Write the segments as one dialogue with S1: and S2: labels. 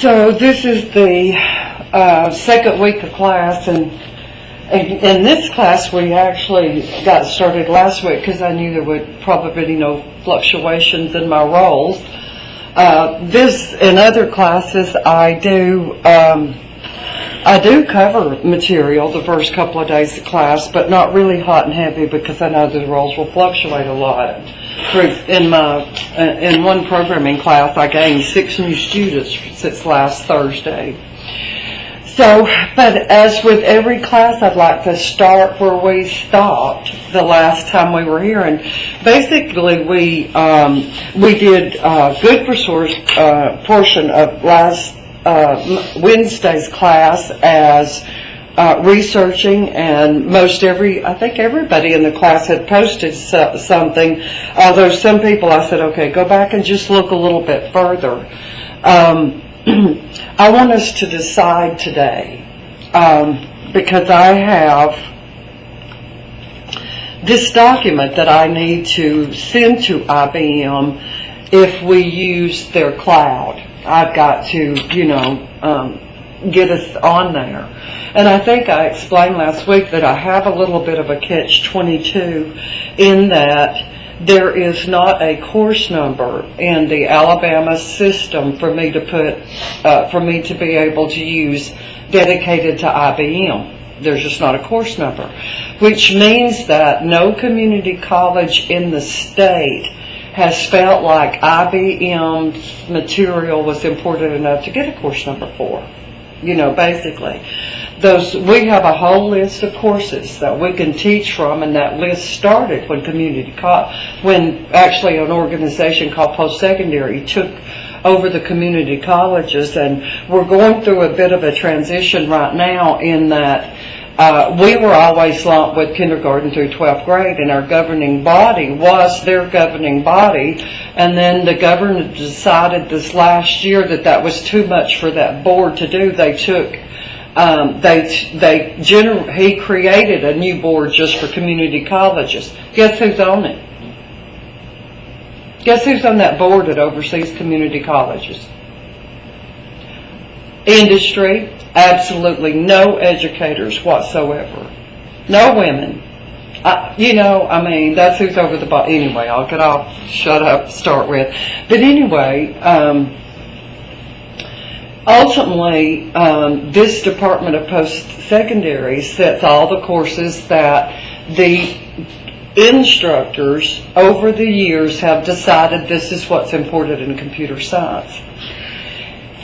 S1: So this is the second week of class, and in this class we actually got started last week because I knew there would probably be no fluctuations in my roles. In other classes I do cover material the first couple of days of class, but not really hot and heavy because I know the roles will fluctuate a lot. In one programming class, I gained 6 new students since last Thursday. So, but as with every class, I'd like to start where we stopped the last time we were here, and basically we did a good portion of last Wednesday's class as researching, and I think everybody in the class had posted something, although some people I said, okay, go back and just look a little bit further. I want us to decide today, because I have this document that I need to send to IBM if we use their cloud. I've got to, get us on there. And I think I explained last week that I have a little bit of a catch-22 in that there is not a course number in the Alabama system for me to be able to use dedicated to IBM. There's just not a course number, which means that no community college in the state has felt like IBM's material was important enough to get a course number for. Basically. We have a whole list of courses that we can teach from, and that list started when when actually an organization called Post-Secondary took over the community colleges, and we're going through a bit of a transition right now in that we were always lumped with kindergarten through 12th grade, and our governing body was their governing body, and then the governor decided this last year that was too much for that board to do. He created a new board just for community colleges. Guess who's on it? Guess who's on that board that oversees community colleges? Industry. Absolutely no educators whatsoever. No women. That's who's over the bottom. Anyway, I'll get off, shut up, start with. But anyway, ultimately, this Department of Post-Secondary sets all the courses that the instructors over the years have decided this is what's important in computer science.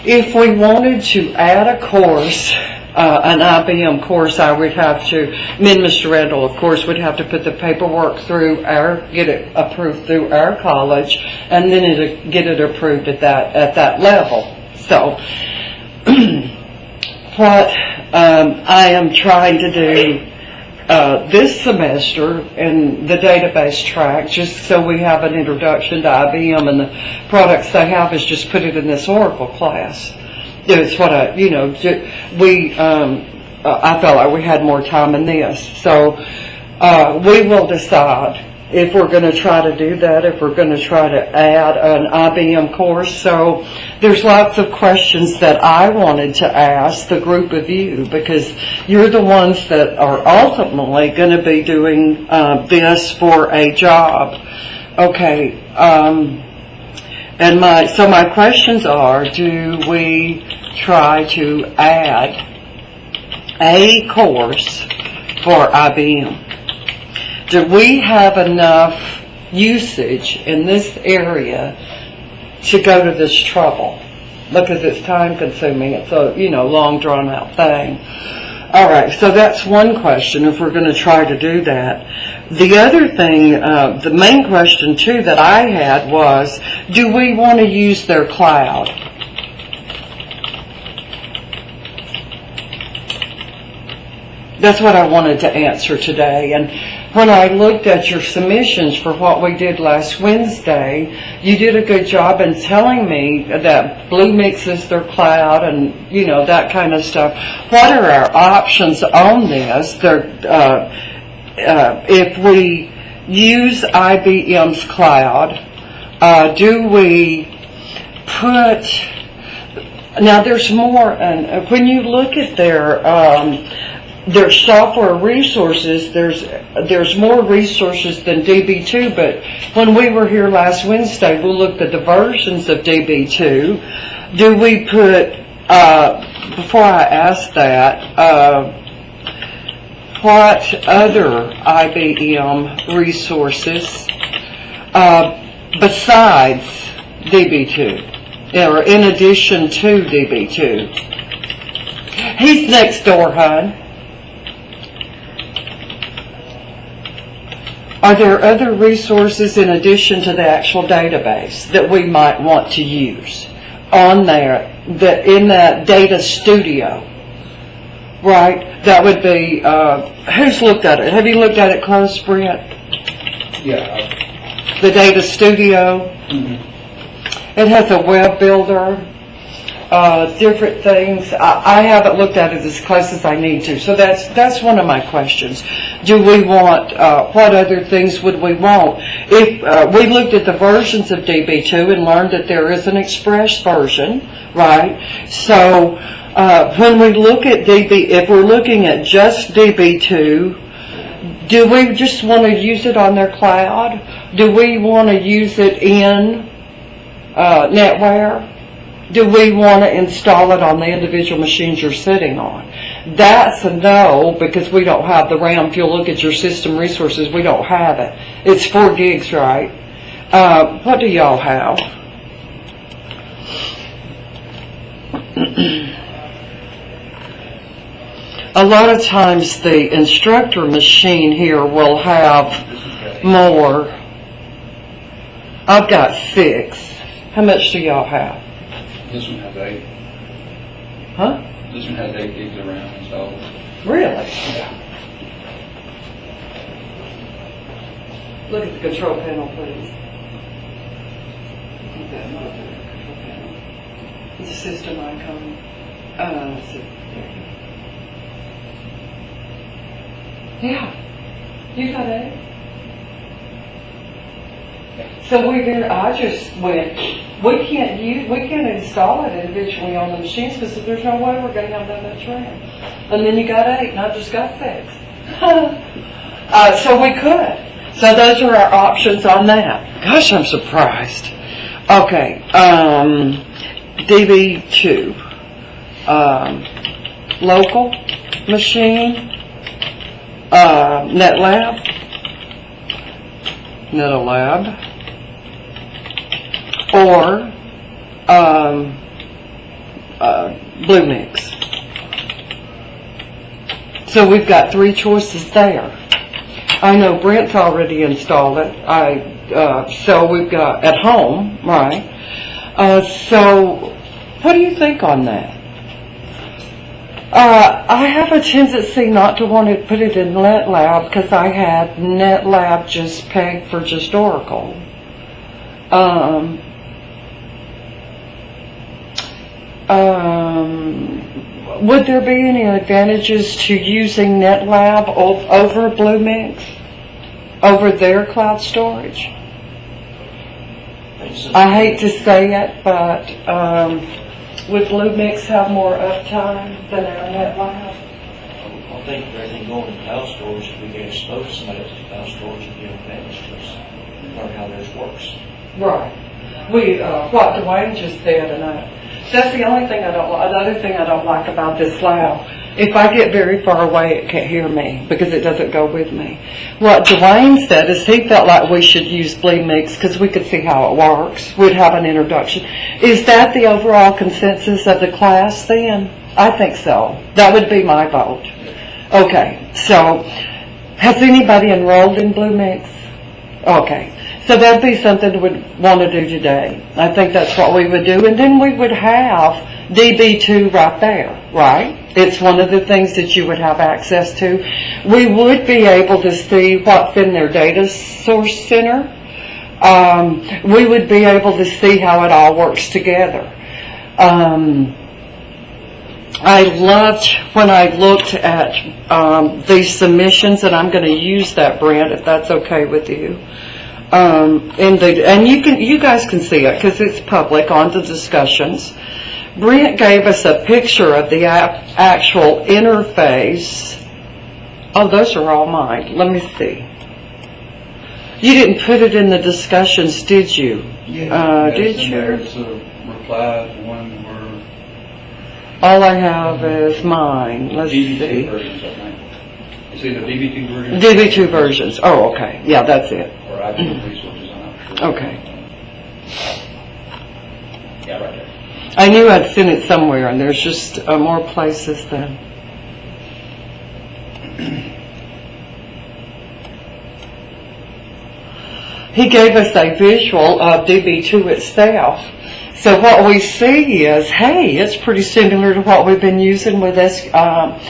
S1: If we wanted to add a course, an IBM course, I would have to, me and Mr. Randall, of course, would have to put the paperwork get it approved through our college, and then get it approved at that level. So, what I am trying to do this semester in the database track, just so we have an introduction to IBM and the products they have, is just put it in this Oracle class. It's what I felt like we had more time in this. So we will decide if we're going to try to do that, if we're going to try to add an IBM course. So there's lots of questions that I wanted to ask the group of you, because you're the ones that are ultimately going to be doing this for a job. Okay, so my questions are, do we try to add a course for IBM? Do we have enough usage in this area to go to this trouble? Because it's time consuming. It's a, long drawn out thing. All right, so that's one question, if we're going to try to do that. The other thing, the main question too that I had was, do we want to use their cloud? That's what I wanted to answer today. And when I looked at your submissions for what we did last Wednesday, you did a good job in telling me that Blue Mix is their cloud and, that kind of stuff. What are our options on this? If we use IBM's cloud, do we put Now there's more, and when you look at their software resources, there's more resources than DB2, but when we were here last Wednesday, we looked at the versions of DB2. Do we put, before I ask that, what other IBM resources besides DB2, or in addition to DB2? He's next door, hon. Are there other resources in addition to the actual database that we might want to use on there, in that data studio? Right? That would be, who's looked at it? Have you looked at it close, Brent?
S2: Yeah.
S1: The data studio?
S2: Mm-hmm.
S1: It has a web builder, different things. I haven't looked at it as close as I need to, so that's one of my questions. Do we want, what other things would we want? If we looked at the versions of DB2 and learned that there is an express version, right? So when we look at DB, if we're looking at just DB2, do we just want to use it on their cloud? Do we want to use it in NetWare? Do we want to install it on the individual machines you're sitting on? That's a no, because we don't have the RAM. If you look at your system resources, we don't have it. It's 4 gigs, right? What do y'all have? A lot of times the instructor machine here will have more. I've got 6. How much do y'all have?
S2: This one has 8.
S1: Huh?
S2: This one has 8 gigs of RAM installed.
S1: Really?
S2: Yeah.
S1: Look at the control panel, please. Look at that mother control panel. It's a system icon. Let's see. Yeah. You got 8? So I just went, we can't install it individually on the machines because there's no way we're going to have that much RAM. And then you got 8, and I just got 6. So we could. So those are our options on that. Gosh, I'm surprised. Okay, DB2, local machine, NetLab, or Bluemix. So we've got 3 choices there. I know Brent's already installed it. So we've got at home, right? So what do you think on that? I have a tendency not to want to put it in NetLab because I had NetLab just pegged for just Oracle. Would there be any advantages to using NetLab over Bluemix, over their cloud storage? I hate to say it, but would Bluemix have more uptime than our NetLab?
S3: I think if everything going to cloud storage, if we get exposed to somebody else's cloud storage, it'd be an advantage to us. Learn how theirs works.
S1: Right. What Dwayne just said, and that's the only thing I don't like. The other thing I don't like about this lab, if I get very far away, it can't hear me because it doesn't go with me. What Dwayne said is he felt like we should use Bluemix because we could see how it works. We'd have an introduction. Is that the overall consensus of the class then? I think so. That would be my vote. Okay, so has anybody enrolled in Bluemix? Okay. So that'd be something we'd want to do today. I think that's what we would do. And then we would have DB2 right there, right? It's one of the things that you would have access to. We would be able to see what's in their data source center. We would be able to see how it all works together. I loved when I looked at these submissions, and I'm going to use that, Brent, if that's okay with you. And you guys can see it because it's public on the discussions. Brent gave us a picture of the actual interface. Oh, those are all mine. Let me see. You didn't put it in the discussions, did you? Did you?
S2: There's a reply to one where
S1: All I have is mine. Let's
S2: DB2
S1: see.
S2: versions, I think. You see the DB2 version?
S1: DB2 versions. Oh, okay. Yeah, that's it.
S2: Or IT resources, I'm not sure.
S1: Okay.
S2: Yeah, right there.
S1: I knew I'd seen it somewhere, and there's just more places than. He gave us a visual of DB2 itself. So what we see is, hey, it's pretty similar to what we've been using with SQL.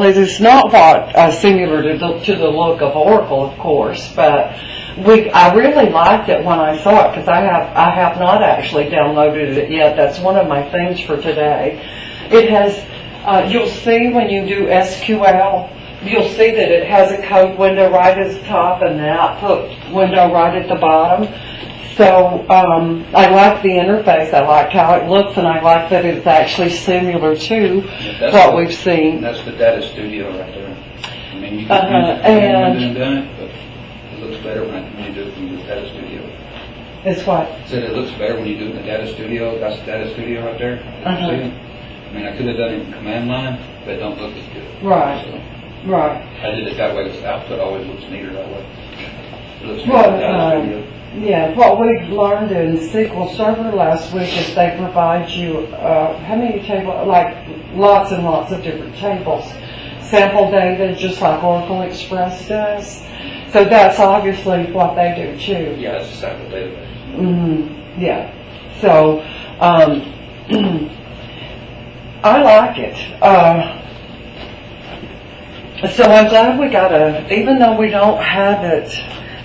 S1: It is not similar to the look of Oracle, of course, but I really liked it when I saw it, because I have not actually downloaded it yet. That's one of my things for today. It has, you'll see when you do SQL, you'll see that it has a code window right at the top and the output window right at the bottom. So I like the interface, I like how it looks, and I like that it's actually similar to what we've seen.
S2: That's the Data Studio right there. I mean, you can use it and done it, but it looks better when you do it from the Data Studio.
S1: It's what?
S2: I said it looks better when you do it in the Data Studio. That's the Data Studio right there. See it? I mean, I could have done it in command line, but it don't look as good.
S1: Right.
S2: So
S1: Right.
S2: I did it that way, because the output always looks neater that way. It looks
S1: Well,
S2: neater in Data Studio.
S1: Yeah, what we learned in SQL Server last week is they provide you how many tables, like lots and lots of different tables, sample data, just like Oracle Express does. So that's obviously what they do too.
S2: Yeah, it's a sample database.
S1: Yeah. So I like it. So I'm glad we got even though we don't have it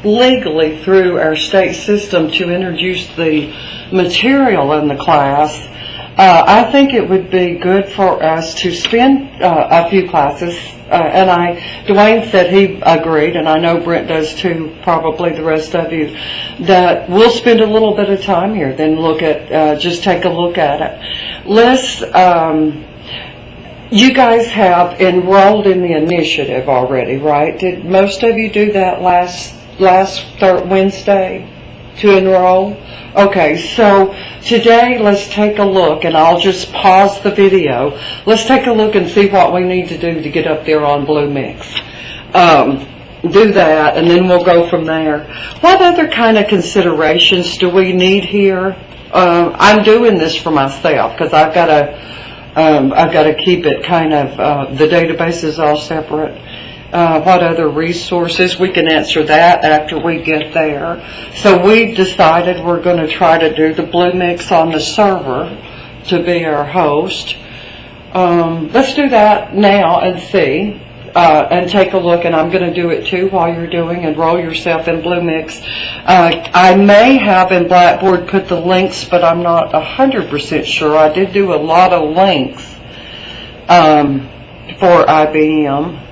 S1: legally through our state system to introduce the material in the class, I think it would be good for us to spend a few classes, and Dwayne said he agreed, and I know Brent does too, probably the rest of you, that we'll spend a little bit of time here, then just take a look at it. You guys have enrolled in the initiative already, right? Did most of you do that last Wednesday to enroll? Okay, so today let's take a look, and I'll just pause the video. Let's take a look and see what we need to do to get up there on Blue Mix. Do that, and then we'll go from there. What other kind of considerations do we need here? I'm doing this for myself because I've got to keep it kind of, the database is all separate. What other resources? We can answer that after we get there. So we decided we're going to try to do the Blue Mix on the server to be our host. Let's do that now and see, and take a look, and I'm going to do it too while you're doing, enroll yourself in Blue Mix. I may have in Blackboard put the links, but I'm not 100% sure. I did do a lot of links for IBM.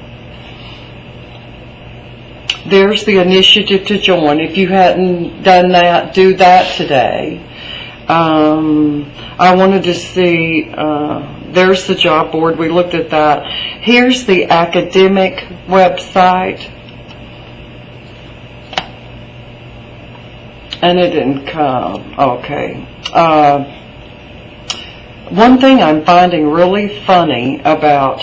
S1: There's the initiative to join. If you hadn't done that, do that today. I wanted to see, there's the job board. We looked at that. Here's the academic website. And it didn't come. Okay. One thing I'm finding really funny about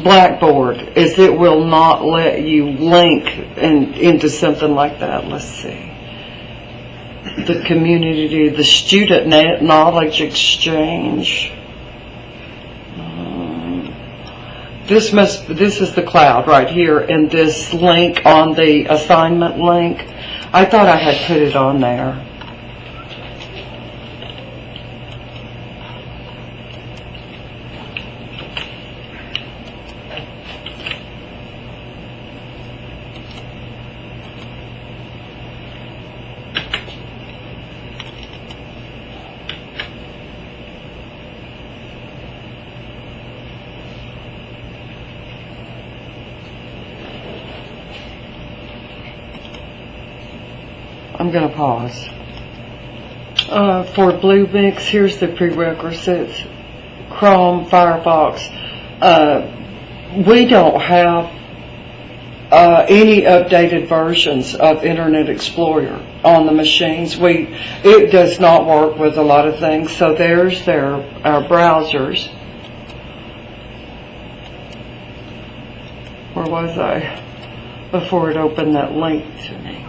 S1: Blackboard is it will not let you link into something like that. Let's see. The community, the student knowledge exchange. This is the cloud right here, and this link on the assignment link. I thought I had put it on there. I'm going to pause. For Blue Mix, here's the prerequisites. Chrome, Firefox. We don't have any updated versions of Internet Explorer on the machines. It does not work with a lot of things. So there's our browsers. Where was I before it opened that link to me?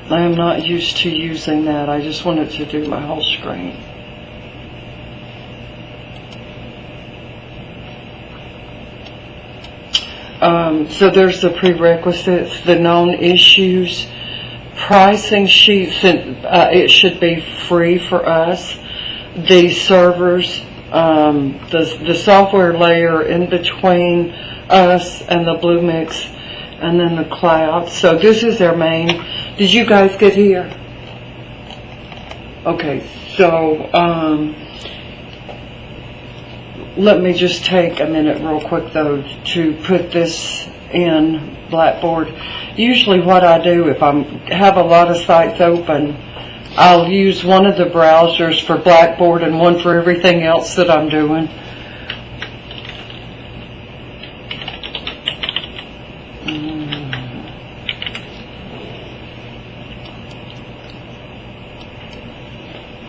S1: I am not used to using that. I just wanted to do my whole screen. So there's the prerequisites, the known issues, pricing sheets, and it should be free for us. The servers, the software layer in between us and the Blue Mix, and then the cloud. So this is their main. Did you guys get here? Okay, so let me just take a minute real quick though to put this in Blackboard. Usually what I do if I have a lot of sites open, I'll use one of the browsers for Blackboard and one for everything else that I'm doing.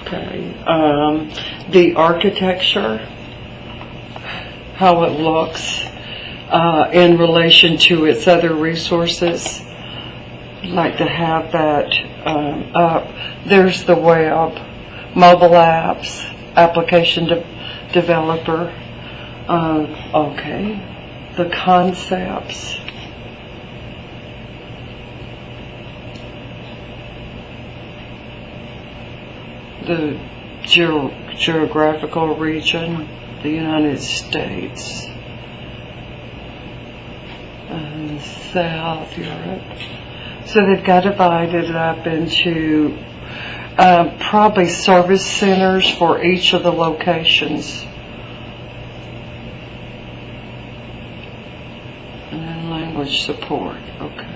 S1: Okay, the architecture, how it looks in relation to its other resources. I'd like to have that up. There's the web, mobile apps, application developer. Okay, the concepts. The geographical region, the United States, and South Europe. So they've got divided up into probably service centers for each of the locations. And then language support, okay.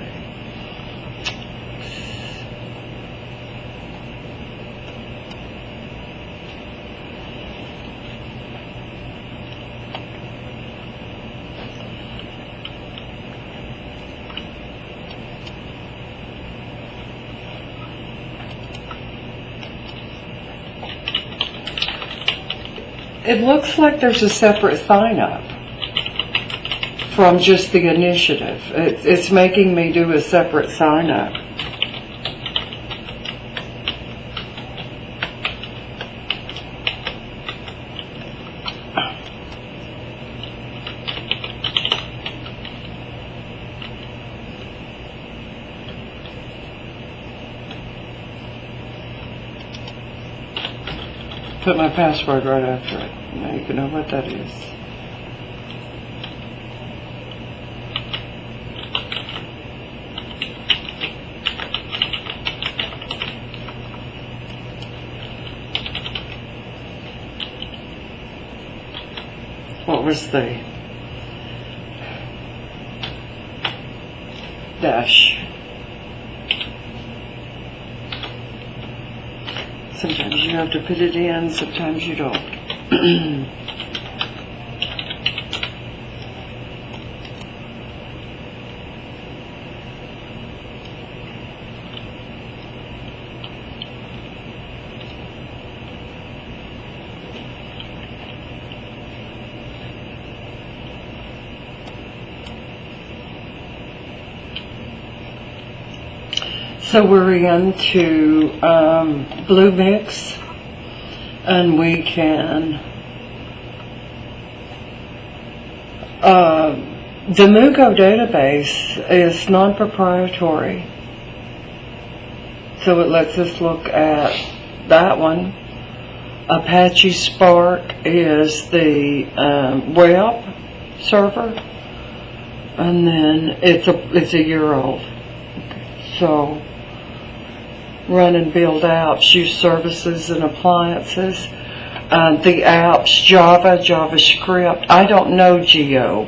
S1: It looks like there's a separate sign-up from just the initiative. It's making me do a separate sign-up. Put my password right after it. Now you can know what that is. What was the dash? Sometimes you have to put it in, sometimes you don't. So we're into Blue Mix, and we can the Mugo database is non-proprietary, so it lets us look at that one. Apache Spark is the web server, and then it's a year old. So run and build apps, use services and appliances. The apps, Java, JavaScript. I don't know Geo.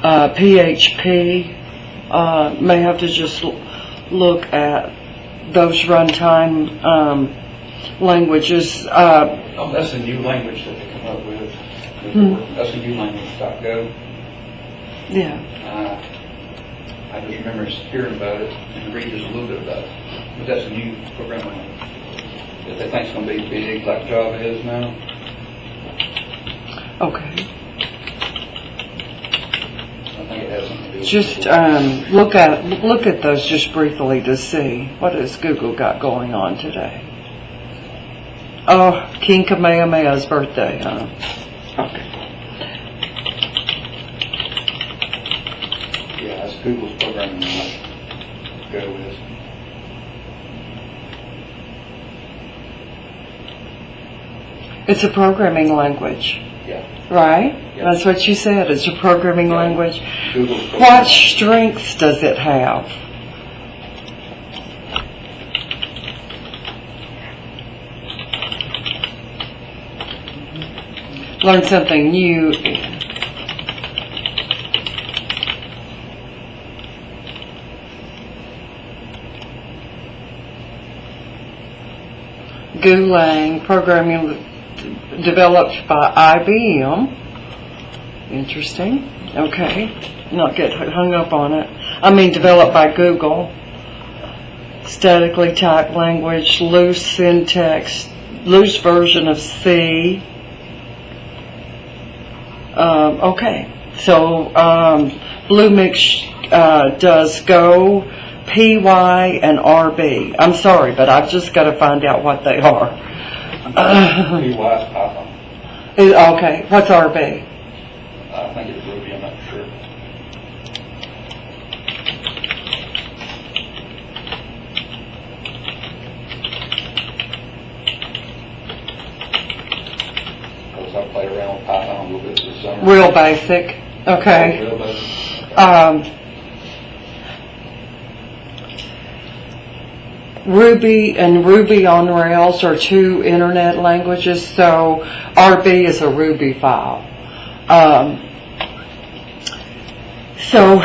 S1: PHP, may have to just look at those runtime languages.
S2: Oh, that's a new language that they come up with. That's a new language.go.
S1: Yeah.
S2: I just remember hearing about it and reading just a little bit about it. But that's a new programming language that they think is going to be big like Java is now.
S1: Okay.
S2: I think it has something to do with
S1: Just look at those just briefly to see what has Google got going on today. Oh, King Kamehameha's birthday, huh? Okay.
S2: Yeah, that's Google's programming language. Go with.
S1: It's a programming language,
S2: Yeah.
S1: right?
S2: Yeah.
S1: That's what you said. It's a programming language.
S2: Google's
S1: What
S2: programming.
S1: strengths does it have? Learn something new. Golang programming developed by IBM. Interesting. Okay. Not get hung up on it. I mean, developed by Google. Statically typed language, loose syntax, loose version of C. Okay. So, Bluemix does Go, PY, and RB. I'm sorry, but I've just got to find out what they are.
S2: PY is Python.
S1: Okay. What's RB?
S2: I think it's Ruby, I'm not sure. Because I played around with Python a little bit this summer.
S1: Real basic. Okay.
S2: Real basic.
S1: Ruby and Ruby on Rails are two internet languages, so RB is a Ruby file. So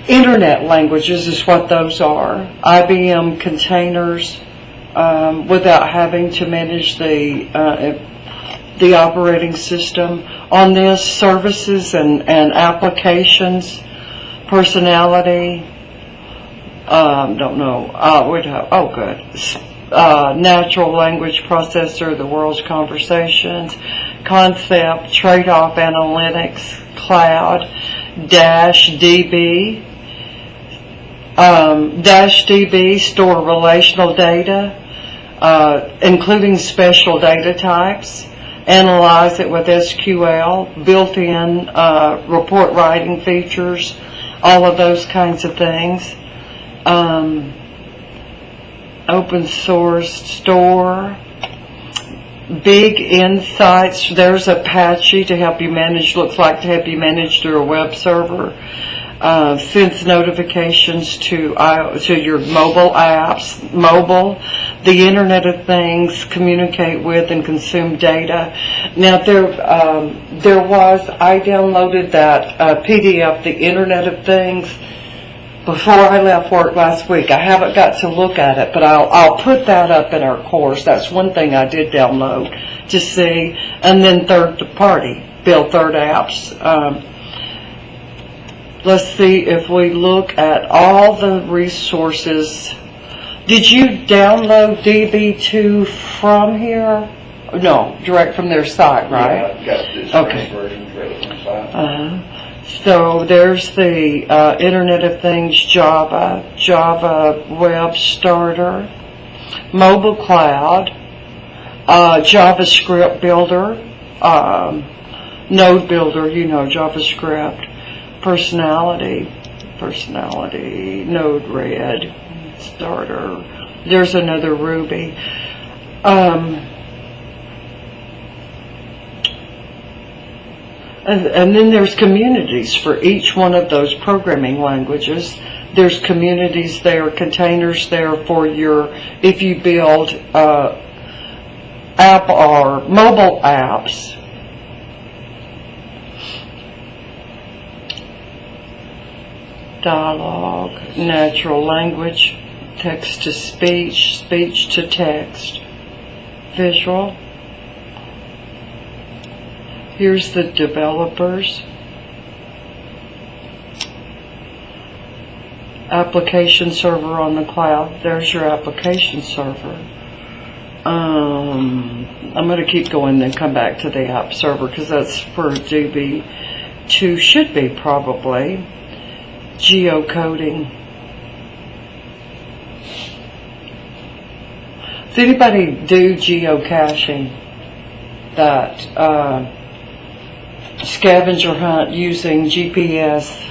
S1: internet languages is what those are. IBM containers without having to manage the operating system. On this, services and applications, personality, don't know. Oh, good. Natural language processor, the world's conversations, concept, trade-off analytics, cloud, DB. DB store relational data, including special data types. Analyze it with SQL, built-in report writing features, all of those kinds of things. Open source store, big insights. There's Apache to help you manage, looks like to help you manage through a web server. Sends notifications to your mobile apps, the Internet of Things, communicate with and consume data. Now I downloaded that PDF, the Internet of Things, before I left work last week. I haven't got to look at it, but I'll put that up in our course. That's one thing I did download to see. And then third party, build third apps. Let's see if we look at all the resources. Did you download DB2 from here? No, direct from their site, right?
S2: Yeah, I've got this
S1: Okay.
S2: version directly from the site.
S1: So there's the Internet of Things Java Web Starter, Mobile Cloud, JavaScript Builder, Node Builder, JavaScript, Personality, Node-RED, Starter. There's another Ruby. And then there's communities for each one of those programming languages. There's communities there, containers there for if you build app or mobile apps. dialogue, natural language, text to speech, speech to text, visual. Here's the developers. Application server on the cloud. There's your application server. I'm going to keep going then come back to the app server because that's where DB2 should be probably. Geocoding. Does anybody do geocaching? That scavenger hunt using GPS?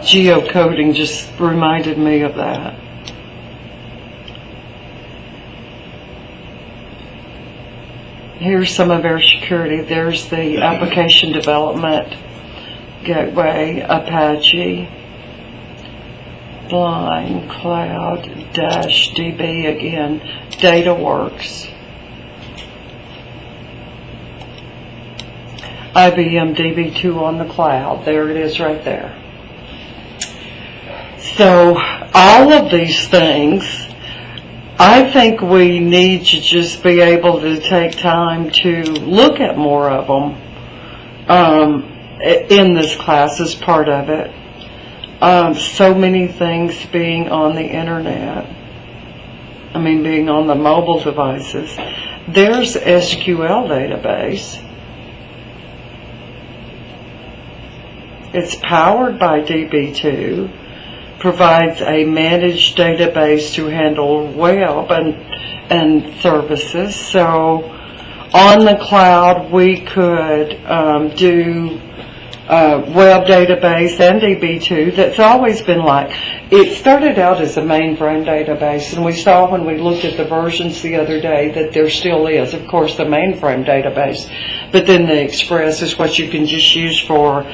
S1: Geocoding just reminded me of that. Here's some of our security. There's the application development gateway, Apache, Line, Cloud, -DB again, DataWorks, IBM DB2 on the cloud. There it is right there. So all of these things, I think we need to just be able to take time to look at more of them in this class as part of it. So many things being on the internet. I mean, being on the mobile devices. There's SQL database. It's powered by DB2. Provides a managed database to handle web and services. So on the cloud we could do web database and DB2. That's always been like, it started out as a mainframe database, and we saw when we looked at the versions the other day that there still is, of course, the mainframe database, but then the Express is what you can just use for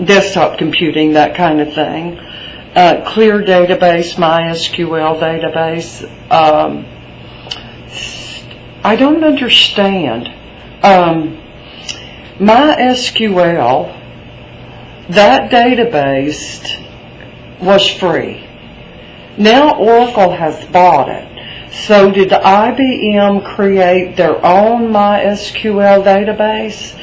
S1: desktop computing, that kind of thing. Clear database, MySQL database. I don't understand. MySQL, that database was free. Now Oracle has bought it. So did IBM create their own MySQL database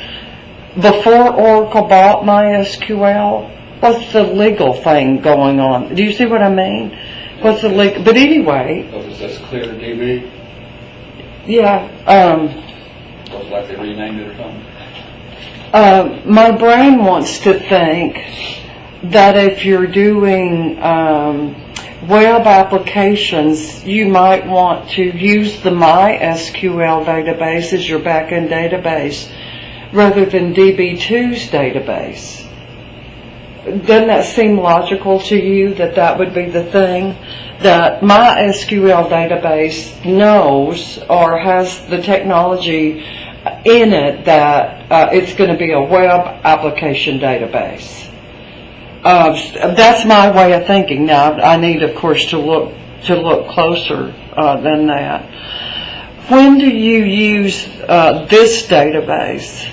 S1: before Oracle bought MySQL? What's the legal thing going on? Do you see what I mean? What's the legal? But anyway.
S2: Oh, that's Clear DB?
S1: Yeah.
S2: Was it like they renamed it or something?
S1: My brain wants to think that if you're doing web applications, you might want to use the MySQL database as your backend database rather than DB2's database. Doesn't that seem logical to you, that that would be the thing? That MySQL database knows or has the technology in it that it's going to be a web application database. That's my way of thinking. Now, I need, of course, to look closer than that. When do you use this database?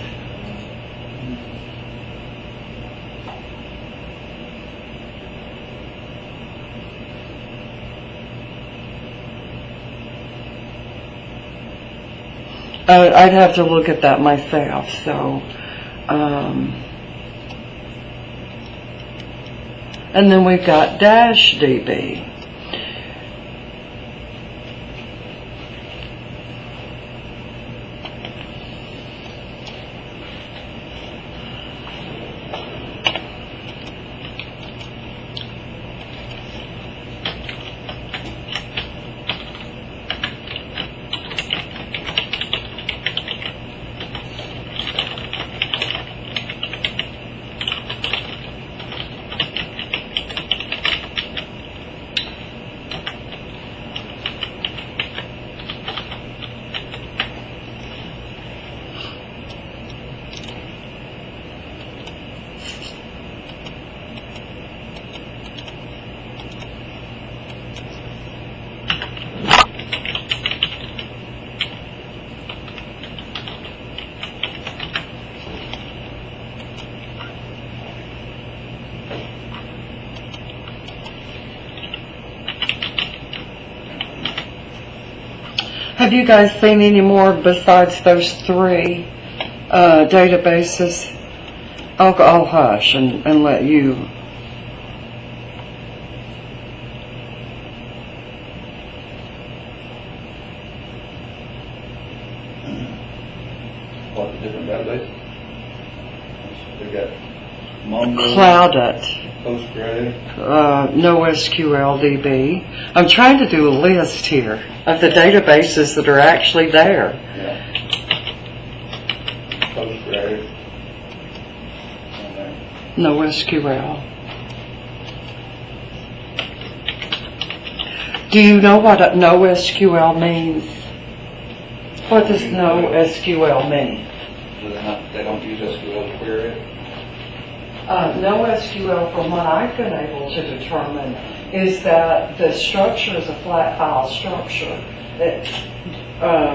S1: I'd have to look at that myself. So, and then we've got -DB. Have you guys seen any more besides those three databases? I'll hush and let you.
S2: What, the different databases? They got Mongo,
S1: Cloudit,
S2: Postgres.
S1: NoSQL DB. I'm trying to do a list here of the databases that are actually there.
S2: Yeah. Postgres.
S1: NoSQL. Do you know what NoSQL means? What does NoSQL mean?
S2: So they don't use SQL to query it?
S1: NoSQL, from what I've been able to determine, is that the structure is a flat file structure.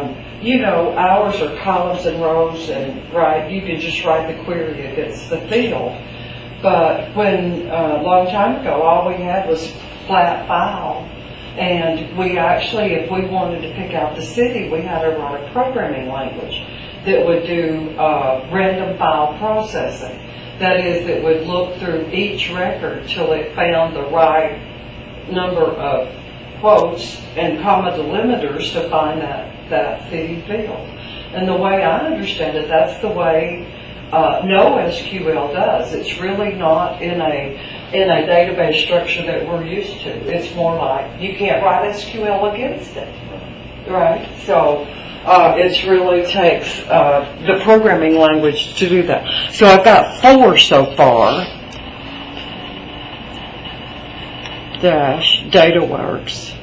S1: Ours are columns and rows, and you can just write the query against the field. But when a long time ago, all we had was flat file, and we actually, if we wanted to pick out the city, we had to write a programming language that would do random file processing. That is, it would look through each record till it found the right number of quotes and comma delimiters to find that city field. And the way I understand it, that's the way NoSQL does. It's really not in a database structure that we're used to. It's more like you can't write SQL against it, right? So it really takes the programming language to do that. So I've got 4 so far. DataWorks.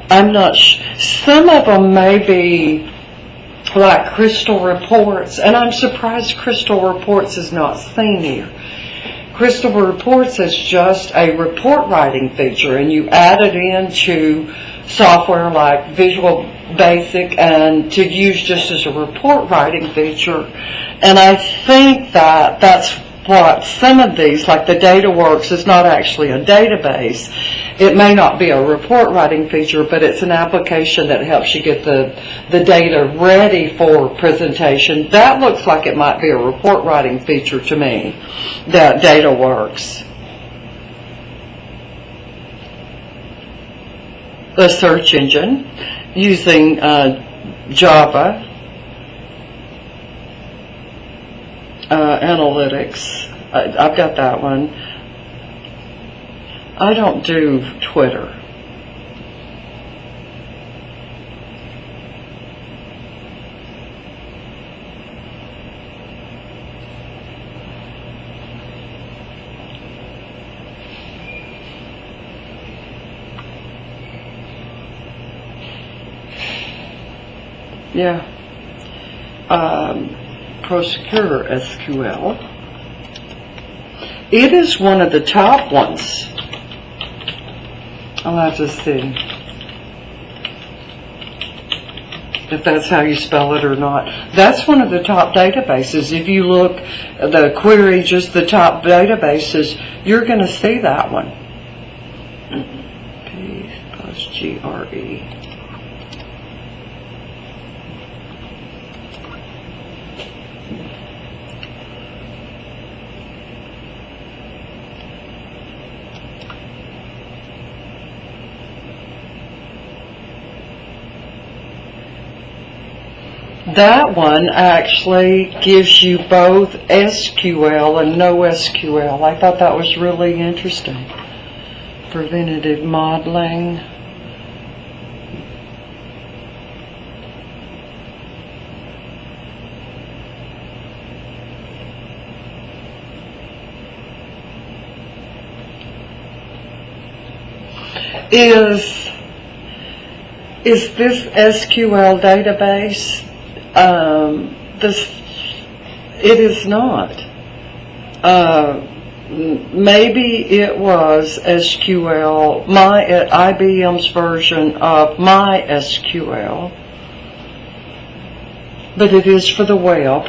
S1: I'm not some of them may be like Crystal Reports, and I'm surprised Crystal Reports is not seen here. Crystal Reports is just a report writing feature, and you add it into software like Visual Basic and to use just as a report writing feature. And I think that's what some of these, like the DataWorks, is not actually a database. It may not be a report writing feature, but it's an application that helps you get the data ready for presentation. That looks like it might be a report writing feature to me, that DataWorks. The search engine using Java. Analytics. I've got that one. I don't do Twitter. Yeah. Prosecure SQL. It is one of the top ones. I'll have to see if that's how you spell it or not. That's one of the top databases. If you look at the query, just the top databases, you're going to see that one. P+GRE. That one actually gives you both SQL and NoSQL. I thought that was really interesting. Preventative modeling. Is this SQL database? It is not. Maybe it was SQL, IBM's version of MySQL, but it is for the web.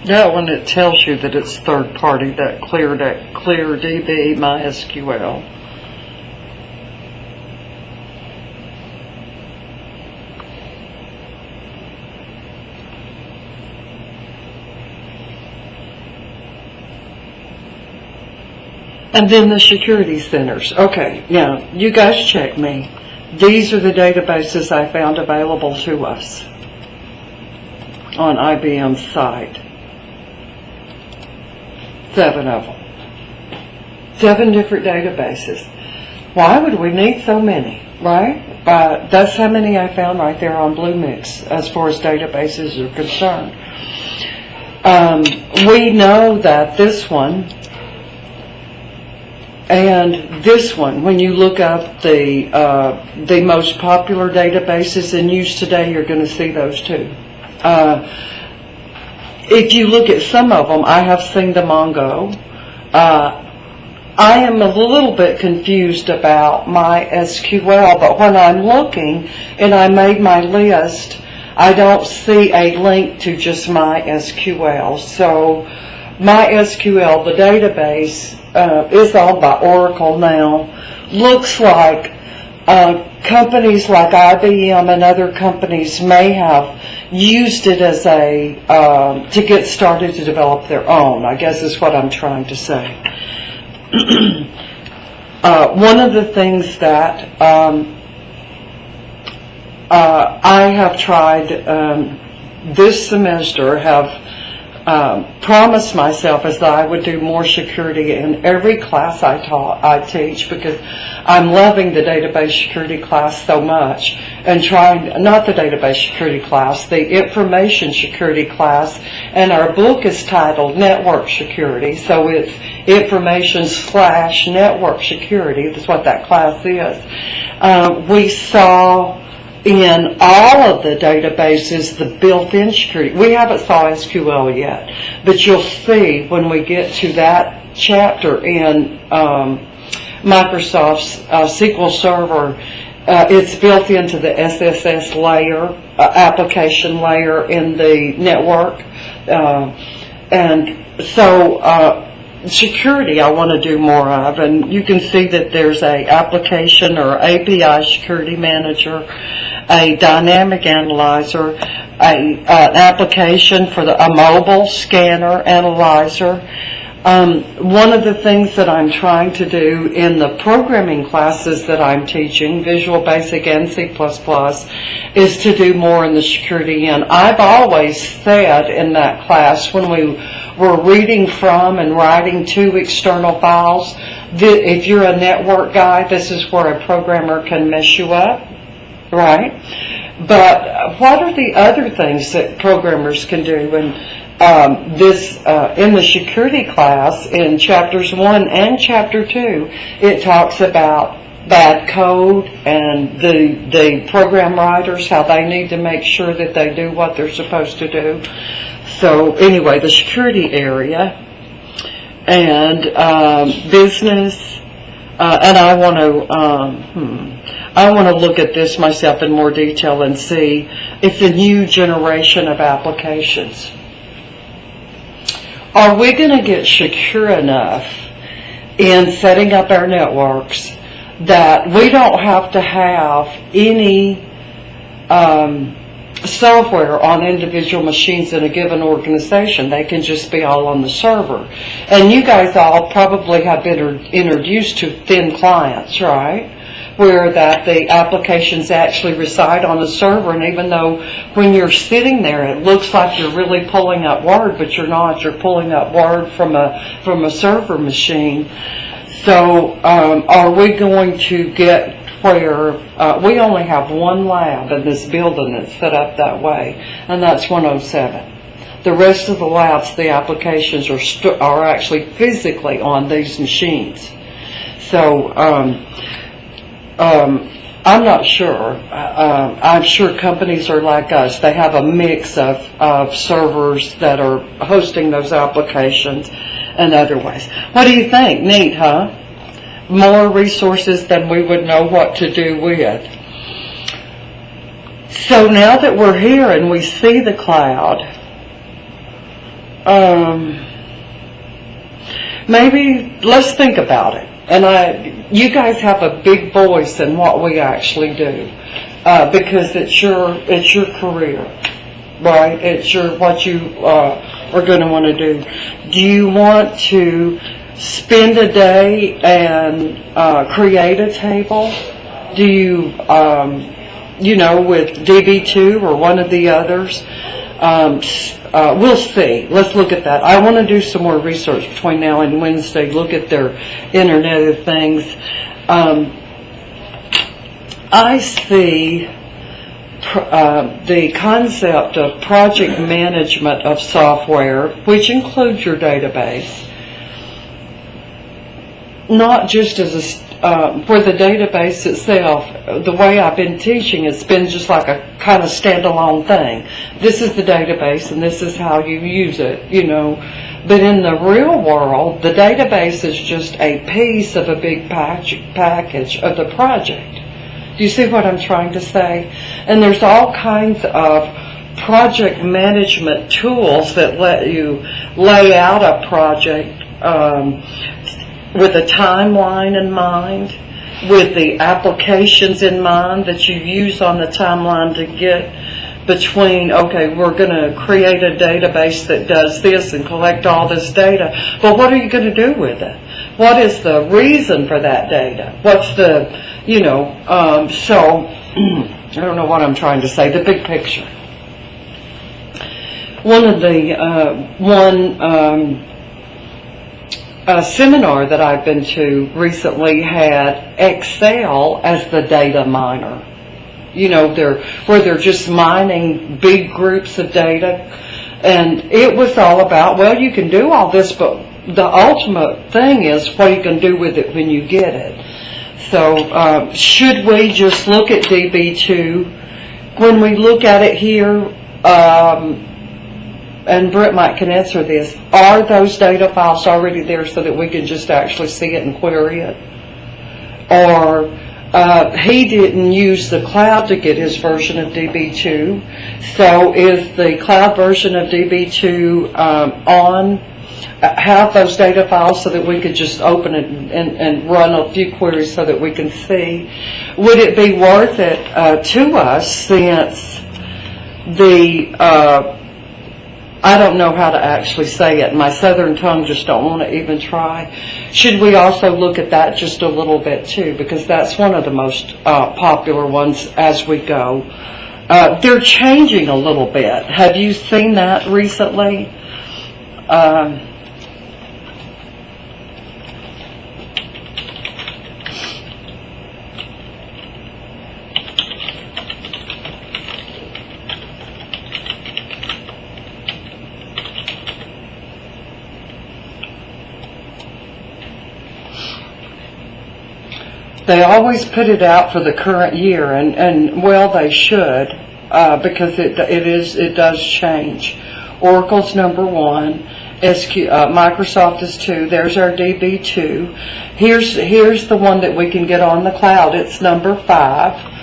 S1: Yeah, when it tells you that it's third party, that ClearDB, MySQL. And then the security centers. Okay, now, you guys check me. These are the databases I found available to us on IBM's site. 7 of them. 7 different databases. Why would we need so many, right? That's how many I found right there on Blue Mix as far as databases are concerned. We know that this one and this one, when you look up the most popular databases in use today, you're going to see those too. If you look at some of them, I have seen the Mongo. I am a little bit confused about MySQL, but when I'm looking and I made my list, I don't see a link to just MySQL. So MySQL, the database, is owned by Oracle now. Looks like companies like IBM and other companies may have used it as a to get started to develop their own, I guess is what I'm trying to say. One of the things that I have tried this semester, have promised myself, is that I would do more security in every class I teach, because I'm loving the database security class so much, and trying, not the database security class, the information security class, and our book is titled Network Security, so it's information/network security. That's what that class is. We saw in all of the databases the built-in security. We haven't saw SQL yet, but you'll see when we get to that chapter in Microsoft's SQL Server, it's built into the SSS layer, application layer in the network. And so security I want to do more of, and you can see that there's a application or API security manager, a dynamic analyzer, an application for a mobile scanner analyzer. One of the things that I'm trying to do in the programming classes that I'm teaching, Visual Basic and C++, is to do more in the security end. I've always said in that class, when we were reading from and writing to external files, that if you're a network guy, this is where a programmer can mess you up, right? But what are the other things that programmers can do? And in the security class, in chapters 1 and chapter 2, it talks about bad code and the program writers, how they need to make sure that they do what they're supposed to do. So anyway, the security area and business, and I want to look at this myself in more detail and see if the new generation of applications, are we going to get secure enough in setting up our networks that we don't have to have any software on individual machines in a given organization? They can just be all on the server. And you guys all probably have been introduced to thin clients, right? Where that the applications actually reside on a server, and even though when you're sitting there it looks like you're really pulling up Word, but you're not. You're pulling up Word from a server machine. So are we going to get where we only have one lab in this building that's set up that way, and that's 107. The rest of the labs, the applications are actually physically on these machines. So I'm not sure. I'm sure companies are like us. They have a mix of servers that are hosting those applications and other ways. What do you think? Neat, huh? More resources than we would know what to do with. So now that we're here and we see the cloud, maybe let's think about it. And you guys have a big voice in what we actually do, because it's your career, right? It's what you are going to want to do. Do you want to spend a day and create a table? Do you, with DB2 or one of the others? We'll see. Let's look at that. I want to do some more research between now and Wednesday, look at their Internet of Things. I see the concept of project management of software, which includes your database, not just as for the database itself. The way I've been teaching, it's been just like a kind of standalone thing. This is the database and this is how you use it, But in the real world, the database is just a piece of a big package of the project. Do you see what I'm trying to say? And there's all kinds of project management tools that let you lay out a project with a timeline in mind, with the applications in mind that you use on the timeline to get between, okay, we're going to create a database that does this and collect all this data, but what are you going to do with it? What is the reason for that data? What's the, so I don't know what I'm trying to say, the big picture. One of the, a seminar that I've been to recently had Excel as the data miner. Where they're just mining big groups of data. And it was all about, well, you can do all this, but the ultimate thing is what you can do with it when you get it. So should we just look at DB2? When we look at it here, and Britt might can answer this, are those data files already there so that we can just actually see it and query it? Or he didn't use the cloud to get his version of DB2, so is the cloud version of DB2 have those data files so that we could just open it and run a few queries so that we can see? Would it be worth it to us, since the I don't know how to actually say it. My southern tongue just don't want to even try. Should we also look at that just a little bit too? Because that's one of the most popular ones as we go. They're changing a little bit. Have you seen that recently? They always put it out for the current year, and well, they should, because it does change. Oracle's number 1, Microsoft is 2. There's our DB2. Here's the one that we can get on the cloud. It's number 5.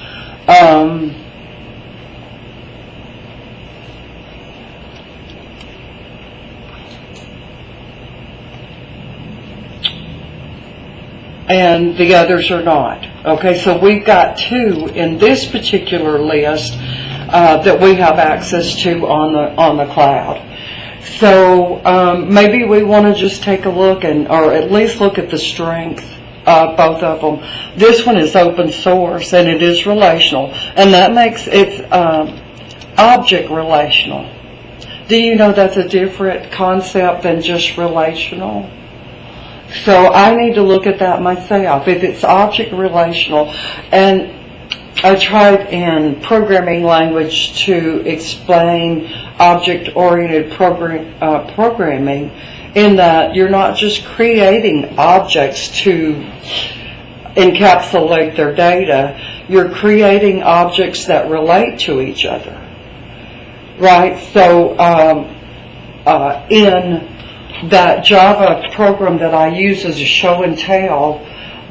S1: And the others are not. Okay, so we've got 2 in this particular list that we have access to on the cloud. So maybe we want to just take a look or at least look at the strength of both of them. This one is open source and it is relational, and that makes it object relational. Do you know that's a different concept than just relational? So I need to look at that myself. If it's object relational, and I tried in programming language to explain object-oriented programming, in that you're not just creating objects to encapsulate their data, you're creating objects that relate to each other, right? So in that Java program that I use as a show and tell,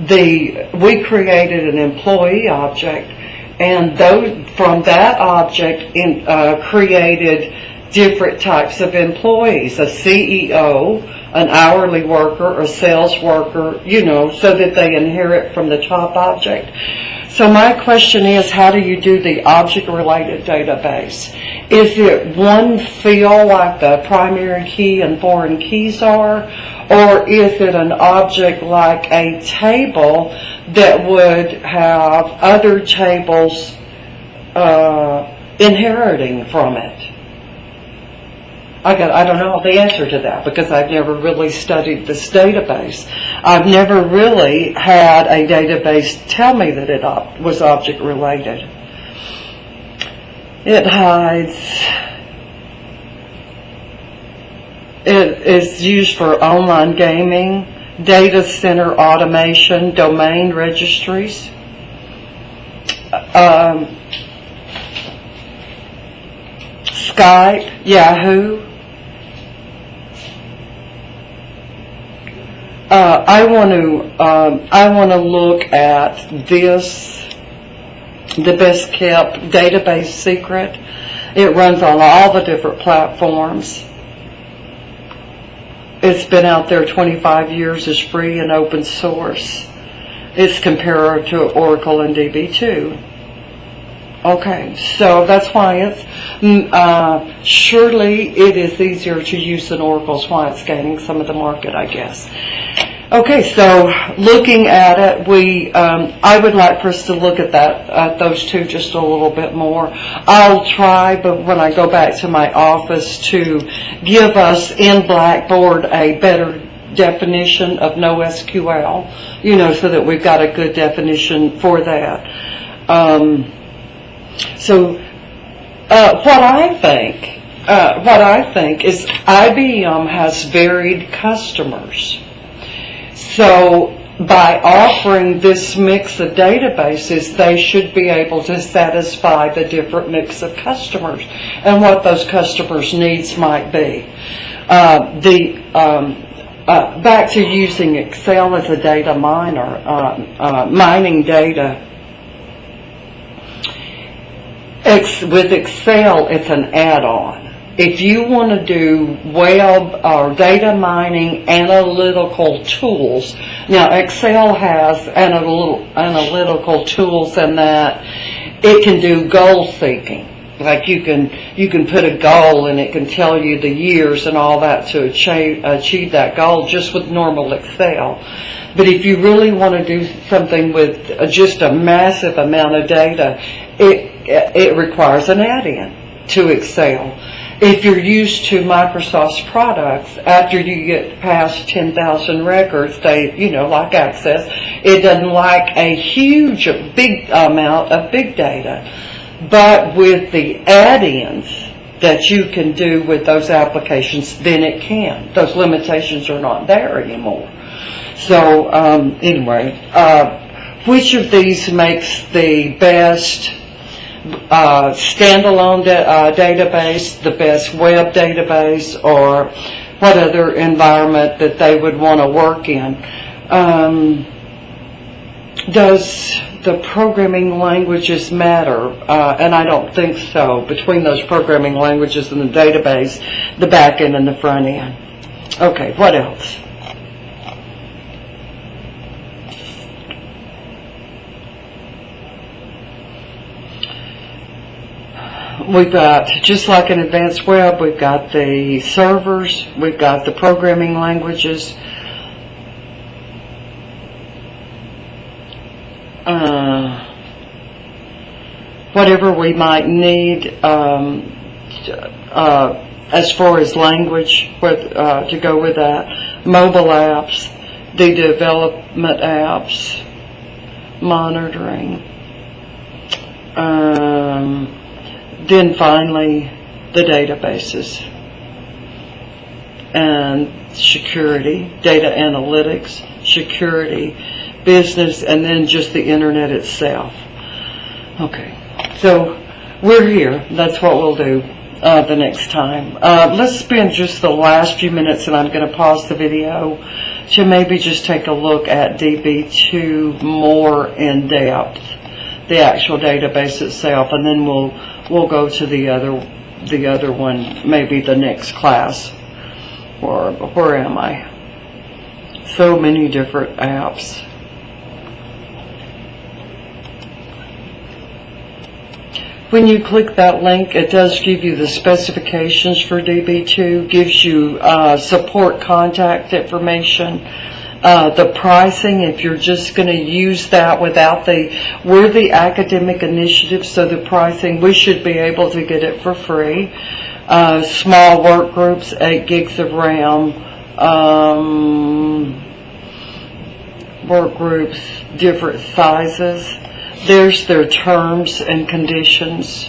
S1: we created an employee object, and from that object created different types of employees, a CEO, an hourly worker, a sales worker, so that they inherit from the top object. So my question is, how do you do the object-related database? Is it one field like the primary key and foreign keys are, or is it an object like a table that would have other tables inheriting from it? I don't know the answer to that because I've never really studied this database. I've never really had a database tell me that it was object related. It hides. It is used for online gaming, data center automation, domain registries. Skype, Yahoo. I want to look at this, the best kept database secret. It runs on all the different platforms. It's been out there 25 years, is free and open source. It's comparable to Oracle and DB2. Okay, so that's why it's, surely it is easier to use than Oracle's, why it's gaining some of the market, I guess. Okay, so looking at it, I would like for us to look at those two just a little bit more. I'll try, but when I go back to my office, to give us in Blackboard a better definition of NoSQL, so that we've got a good definition for that. So what I think is IBM has varied customers. So by offering this mix of databases, they should be able to satisfy the different mix of customers and what those customers' needs might be. Back to using Excel as a data miner, mining data. With Excel, it's an add-on. If you want to do web or data mining analytical tools, now Excel has analytical tools in that it can do goal seeking. Like you can put a goal and it can tell you the years and all that to achieve that goal just with normal Excel. But if you really want to do something with just a massive amount of data, it requires an add-in to Excel. If you're used to Microsoft's products, after you get past 10,000 records, they, like Access, it doesn't like a big amount of big data. But with the add-ins that you can do with those applications, then it can. Those limitations are not there anymore. So anyway, which of these makes the best standalone database, the best web database, or what other environment that they would want to work in? Does the programming languages matter? And I don't think so, between those programming languages and the database, the back end and the front end. Okay, what else? We've got, just like in advanced web, we've got the servers, we've got the programming languages, whatever we might need as far as language to go with that, mobile apps, the development apps, monitoring, then finally the databases and security, data analytics, security, business, and then just the internet itself. Okay, so we're here. That's what we'll do the next time. Let's spend just the last few minutes, and I'm going to pause the video to maybe just take a look at DB2 more in depth, the actual database itself, and then we'll go to the other the other one, maybe the next class. Or where am I? So many different apps. When you click that link, it does give you the specifications for DB2, gives you support contact information, the pricing, if you're just going to use that without we're the academic initiative, so the pricing, we should be able to get it for free. Small work groups, 8 gigs of RAM, work groups, different sizes. There's their terms and conditions.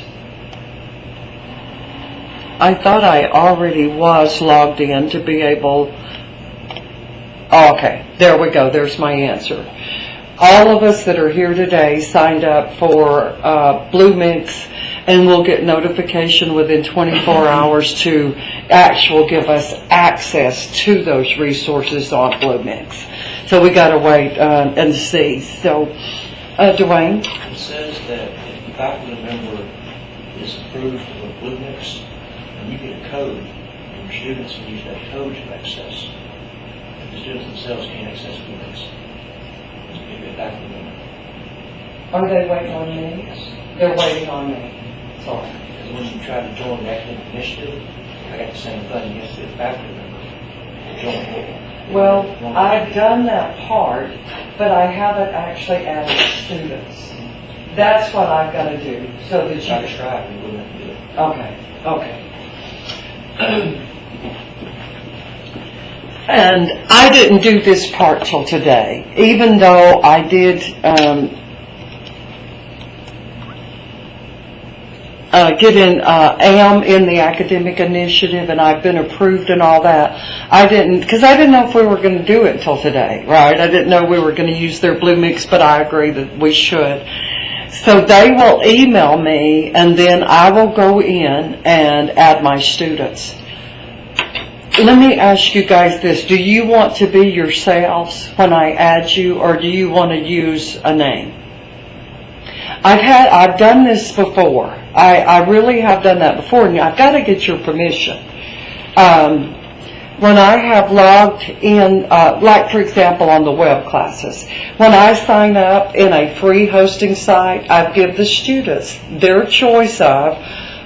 S1: I thought I already was logged in to be able... Oh, okay, there we go. There's my answer. All of us that are here today signed up for Blue Mix, and we'll get notification within 24 hours to give us access to those resources on Blue Mix. So we got to wait and see. So, Dwayne?
S3: It says that if the faculty member is approved for the Blue Mix, and you get a code, and your students can use that code to access. The students themselves can't access Blue Mix. So you get a faculty member.
S1: Are they waiting on me?
S3: Yes.
S1: They're waiting on me. Sorry.
S3: Because when you try to join the academic initiative, I got the same thing. You have to be a faculty member to join it.
S1: Well, I've done that part, but I haven't actually added students. That's what I've got to do, so that
S3: Try to
S1: you...
S3: strive, you wouldn't have to do it.
S1: Okay. And I didn't do this part till today, even though I did am in the academic initiative, and I've been approved and all that. Because I didn't know if we were going to do it until today, right? I didn't know we were going to use their Blue Mix, but I agree that we should. So they will email me, and then I will go in and add my students. Let me ask you guys this. Do you want to be yourselves when I add you, or do you want to use a name? I've done this before. I really have done that before, and I've got to get your permission. When I have logged in, like for example on the web classes, when I sign up in a free hosting site, I give the students their choice of,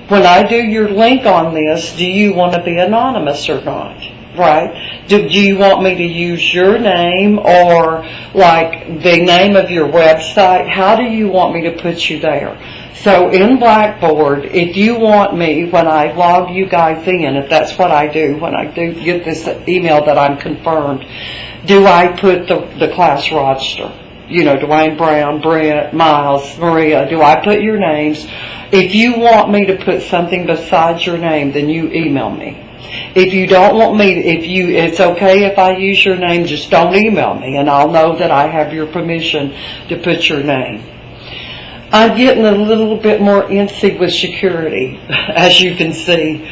S1: when I do your link on this, do you want to be anonymous or not? Right? Do you want me to use your name or like the name of your website? How do you want me to put you there? So in Blackboard, if you want me, when I log you guys in, if that's what I do, when I do get this email that I'm confirmed, do I put the class roster? You know, Dwayne Brown, Brent, Miles, Maria, do I put your names? If you want me to put something besides your name, then you email me. If you don't want me, it's okay if I use your name, just don't email me, and I'll know that I have your permission to put your name. I'm getting a little bit more antsy with security, as you can see.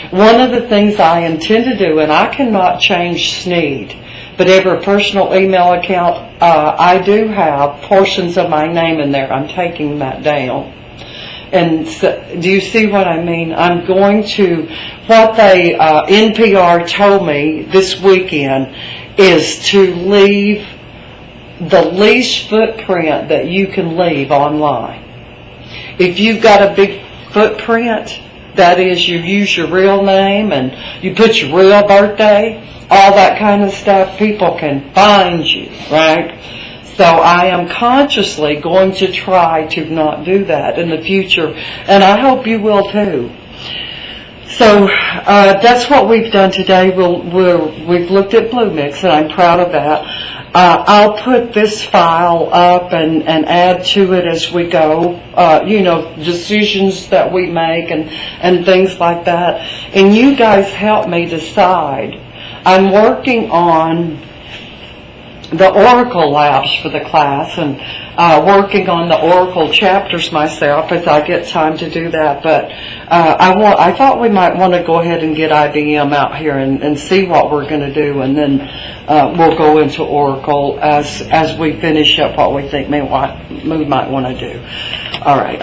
S1: One of the things I intend to do, and I cannot change SNEED, but every personal email account, I do have portions of my name in there. I'm taking that down. And so, do you see what I mean? I'm going to, what they, NPR told me this weekend is to leave the least footprint that you can leave online. If you've got a big footprint, that is, you use your real name and you put your real birthday, all that kind of stuff, people can find you, right? So I am consciously going to try to not do that in the future, and I hope you will too. So that's what we've done today. We've looked at Blue Mix, and I'm proud of that. I'll put this file up and add to it as we go, decisions that we make and things like that. And you guys help me decide. I'm working on the Oracle labs for the class and working on the Oracle chapters myself as I get time to do that. But I thought we might want to go ahead and get IBM out here and see what we're going to do, and then we'll go into Oracle as we finish up what we think we might want to do. All right.